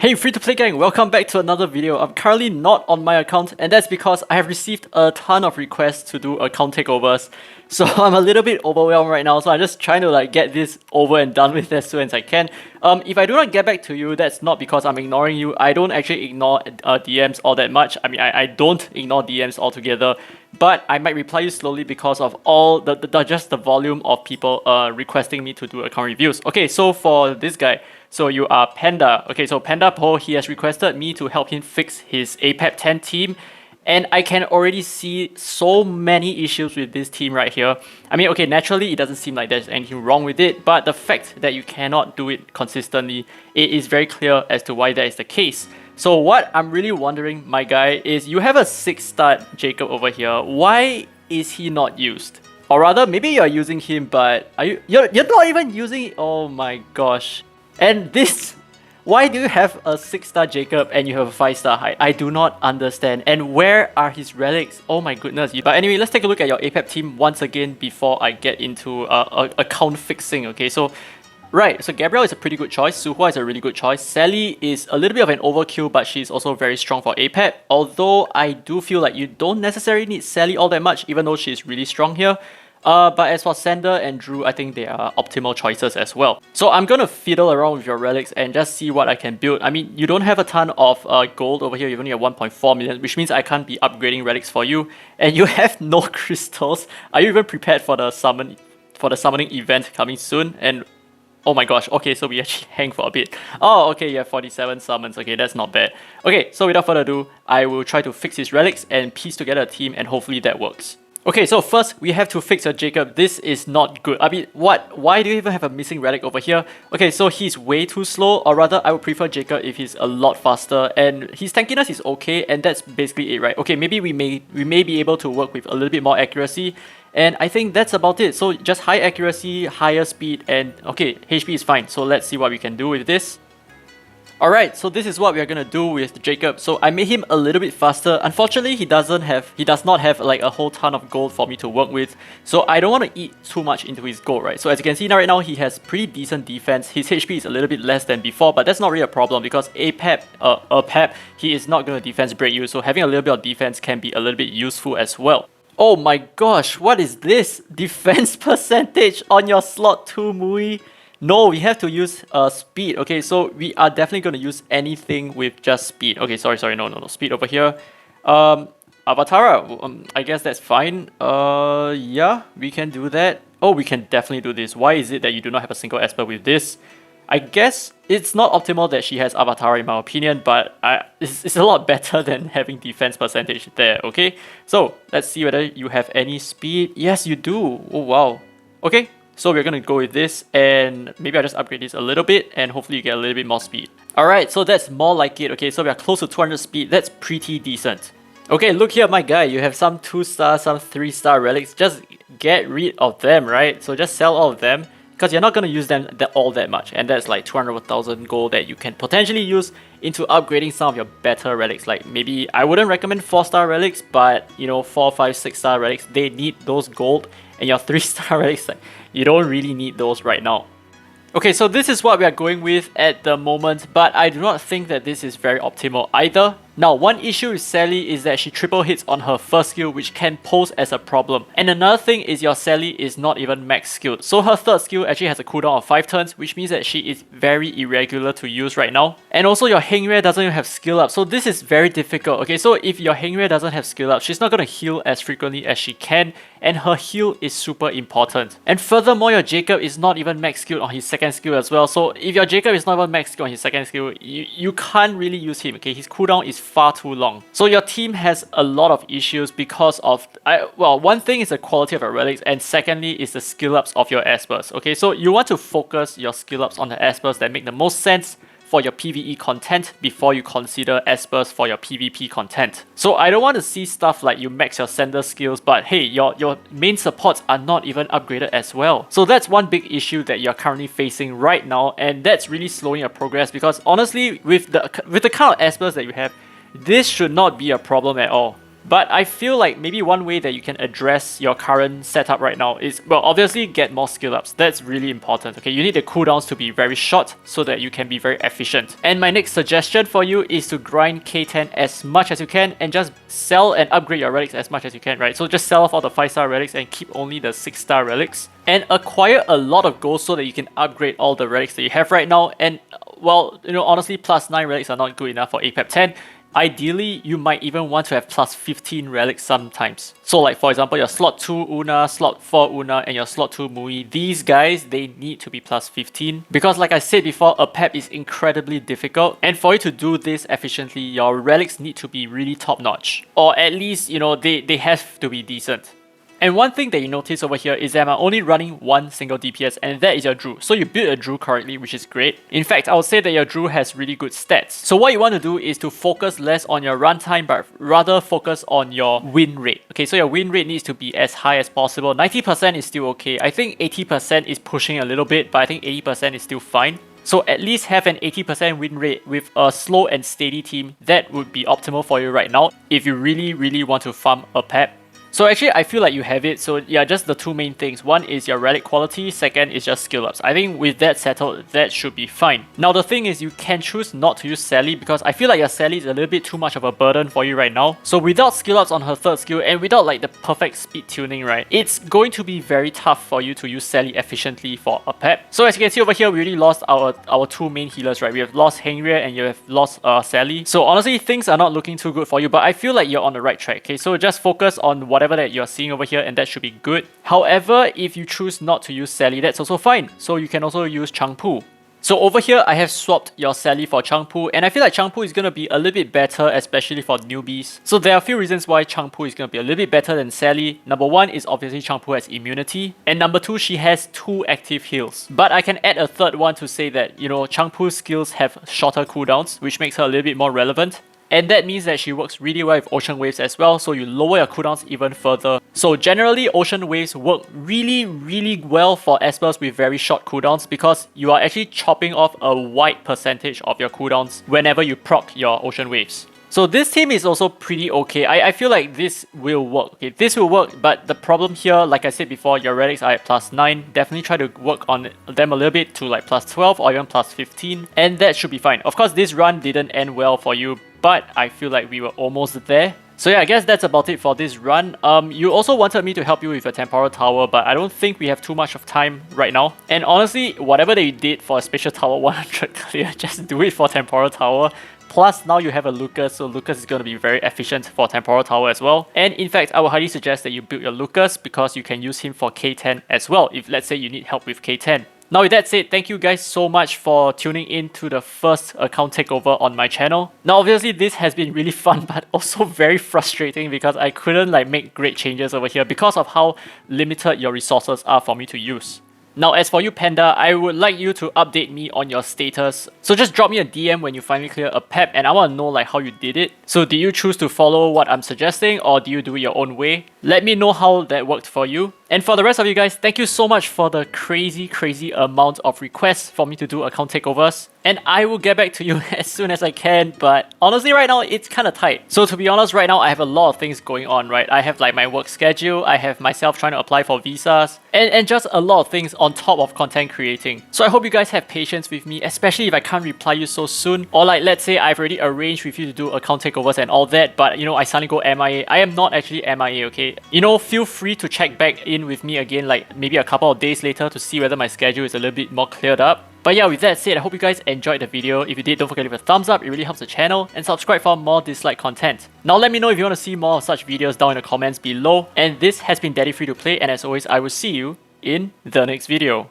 Hey free-to-play gang, welcome back to another video. I'm currently not on my account, and that's because I have received a ton of requests to do account takeovers. So I'm a little bit overwhelmed right now, so I'm just trying to get this over and done with as soon as I can. If I do not get back to you, that's not because I'm ignoring you. I don't actually ignore DMs all that much. I mean, I don't ignore DMs altogether, but I might reply you slowly because of all just the volume of people requesting me to do account reviews. Okay, so for this guy, so you are Panda. Okay, so Panda Po, he has requested me to help him fix his APEP 10 team. And I can already see so many issues with this team right here. I mean, okay, naturally, it doesn't seem like there's anything wrong with it. But the fact that you cannot do it consistently, it is very clear as to why that is the case. So what I'm really wondering, my guy, is you have a 6-star Jacob over here. Why is he not used? Or rather, maybe you're using him, but you're not even using it? Oh my gosh. And this, why do you have a 6-star Jacob and you have a 5-star Hyde? I do not understand. And where are his relics? Oh my goodness. But anyway, let's take a look at your APEP team once again before I get into account fixing. Okay, so right, so Gabrielle is a pretty good choice. Suhua is a really good choice. Sally is a little bit of an overkill, but she's also very strong for APEP. Although I do feel like you don't necessarily need Sally all that much, even though she's really strong here. But as for Sander and Drew, I think they are optimal choices as well. So I'm gonna fiddle around with your relics and just see what I can build. I mean, you don't have a ton of gold over here. You only have 1.4 million, which means I can't be upgrading relics for you. And you have no crystals. Are you even prepared for the summoning event coming soon? And oh my gosh, okay, so we actually hang for a bit. Oh, okay, you have 47 summons. Okay, that's not bad. Okay, so without further ado, I will try to fix his relics and piece together a team, and hopefully that works. Okay, so first we have to fix your Jacob. This is not good. I mean, what? Why do you even have a missing relic over here? Okay, so he's way too slow, or rather I would prefer Jacob if he's a lot faster, and his tankiness is okay, and that's basically it, right? Okay, maybe we may be able to work with a little bit more accuracy, and I think that's about it. So just high accuracy, higher speed, and okay, HP is fine. So let's see what we can do with this. Alright, so this is what we are gonna do with Jacob. So I made him a little bit faster. Unfortunately, he does not have like a whole ton of gold for me to work with. So I don't want to eat too much into his gold, right? So as you can see right now, he has pretty decent defense. His HP is a little bit less than before, but that's not really a problem because APEP, he is not gonna defense break you. So having a little bit of defense can be a little bit useful as well. Oh my gosh, what is this? Defense percentage on your slot 2 Mui? No, we have to use speed. Okay, so we are definitely going to use anything with just speed. Okay, sorry, no, speed over here. Avatara, I guess that's fine. Yeah, we can do that. Oh, we can definitely do this. Why is it that you do not have a single Esper with this? I guess it's not optimal that she has Avatara in my opinion, but it's a lot better than having defense percentage there, okay? So, let's see whether you have any speed. Yes, you do. Oh, wow. Okay. So we're gonna go with this, and maybe I'll just upgrade this a little bit, and hopefully you get a little bit more speed. Alright, so that's more like it. Okay, so we are close to 200 speed. That's pretty decent. Okay, look here, my guy. You have some 2-star, some 3-star relics. Just get rid of them, right? So just sell all of them, because you're not gonna use them all that much. And that's like 200,000 gold that you can potentially use into upgrading some of your better relics. Like maybe, I wouldn't recommend 4-star relics, but you know, 4, 5, 6-star relics, they need those gold. And your 3-star relics, like, you don't really need those right now. Okay, so this is what we are going with at the moment, but I do not think that this is very optimal either. Now, one issue with Sally is that she triple hits on her first skill, which can pose as a problem. And another thing is your Sally is not even max skilled. So her third skill actually has a cooldown of 5 turns, which means that she is very irregular to use right now. And also your Hengre doesn't even have skill up, so this is very difficult. Okay, so if your Hengre doesn't have skill up, she's not going to heal as frequently as she can, and her heal is super important. And furthermore, your Jacob is not even max skilled on his second skill as well. So if your Jacob is not even max skilled on his second skill, you can't really use him. Okay, his cooldown is far too long. So your team has a lot of issues because of, well, one thing is the quality of your relics, and secondly is the skill ups of your Espers. Okay, so you want to focus your skill ups on the Espers that make the most sense for your PvE content before you consider Espers for your PvP content. So I don't want to see stuff like you max your sender skills, but hey, your main supports are not even upgraded as well. So that's one big issue that you're currently facing right now, and that's really slowing your progress because honestly, with the kind of Espers that you have, this should not be a problem at all. But I feel like maybe one way that you can address your current setup right now is, well, obviously get more skill ups. That's really important, okay? You need the cooldowns to be very short so that you can be very efficient. And my next suggestion for you is to grind K10 as much as you can and just sell and upgrade your relics as much as you can, right? So just sell off all the 5-star relics and keep only the 6-star relics. And acquire a lot of gold so that you can upgrade all the relics that you have right now. And, well, you know, honestly, plus 9 relics are not good enough for APEP 10. Ideally, you might even want to have plus 15 relics sometimes. So like for example, your slot 2 Una, slot 4 Una, and your slot 2 Mui, these guys, they need to be plus 15. Because like I said before, a PEP is incredibly difficult. And for you to do this efficiently, your relics need to be really top notch. Or at least, you know, they have to be decent. And one thing that you notice over here is that I'm only running one single DPS, and that is your Druid. So you build a Druid correctly, which is great. In fact, I would say that your Druid has really good stats. So what you want to do is to focus less on your runtime, but rather focus on your win rate. Okay, so your win rate needs to be as high as possible. 90% is still okay. I think 80% is pushing a little bit, but I think 80% is still fine. So at least have an 80% win rate with a slow and steady team. That would be optimal for you right now if you really want to farm a PEP. So actually, I feel like you have it. So yeah, just the two main things. One is your relic quality, second is just skill ups. I think with that settled, that should be fine. Now the thing is, you can choose not to use Sally because I feel like your Sally is a little bit too much of a burden for you right now. So without skill ups on her third skill and without like the perfect speed tuning, right, it's going to be very tough for you to use Sally efficiently for a PEP. So as you can see over here, we already lost our two main healers, right? We have lost Hengria and you have lost Sally. So honestly, things are not looking too good for you, but I feel like you're on the right track, okay? So just focus on whatever that you're seeing over here and that should be good. However, if you choose not to use Sally, that's also fine. So you can also use Changpu. So over here, I have swapped your Sally for Changpu, and I feel like Changpu is going to be a little bit better, especially for newbies. So there are a few reasons why Changpu is going to be a little bit better than Sally. Number one is obviously Changpu has immunity, and number two, she has 2 active heals. But I can add a third one to say that, you know, Changpu's skills have shorter cooldowns, which makes her a little bit more relevant. And that means that she works really well with Ocean Waves as well, so you lower your cooldowns even further. So generally, Ocean Waves work really well for Espers with very short cooldowns because you are actually chopping off a wide percentage of your cooldowns whenever you proc your Ocean Waves. So this team is also pretty okay. I feel like this will work. Okay, this will work, but the problem here, like I said before, your relics are at plus 9. Definitely try to work on them a little bit to like plus 12 or even plus 15, and that should be fine. Of course, this run didn't end well for you, but I feel like we were almost there. So yeah, I guess that's about it for this run. You also wanted me to help you with a temporal tower, but I don't think we have too much of time right now. And honestly, whatever that you did for a Spatial Tower 100 clear, just do it for temporal tower. Plus, now you have a Lucas, so Lucas is going to be very efficient for Temporal Tower as well. And in fact, I would highly suggest that you build your Lucas because you can use him for K10 as well, if let's say you need help with K10. Now with that said, thank you guys so much for tuning in to the first account takeover on my channel. Now obviously this has been really fun but also very frustrating because I couldn't like make great changes over here because of how limited your resources are for me to use. Now as for you Panda, I would like you to update me on your status. So just drop me a DM when you finally clear a PEP and I want to know like how you did it. So did you choose to follow what I'm suggesting or do you do it your own way? Let me know how that worked for you. And for the rest of you guys, thank you so much for the crazy amount of requests for me to do account takeovers. And I will get back to you as soon as I can, but honestly right now it's kind of tight. So to be honest, right now I have a lot of things going on, right? I have like my work schedule, I have myself trying to apply for visas, and just a lot of things on top of content creating. So I hope you guys have patience with me, especially if I can't reply you so soon. Or like let's say I've already arranged with you to do account takeovers and all that, but you know, I suddenly go MIA. I am not actually MIA, okay? You know, feel free to check back in with me again like maybe a couple of days later to see whether my schedule is a little bit more cleared up. But yeah, with that said, I hope you guys enjoyed the video. If you did, don't forget to leave a thumbs up, it really helps the channel, and subscribe for more Dislyte content. Now let me know if you want to see more of such videos down in the comments below. And this has been Daddy Free to Play, and as always, I will see you in the next video.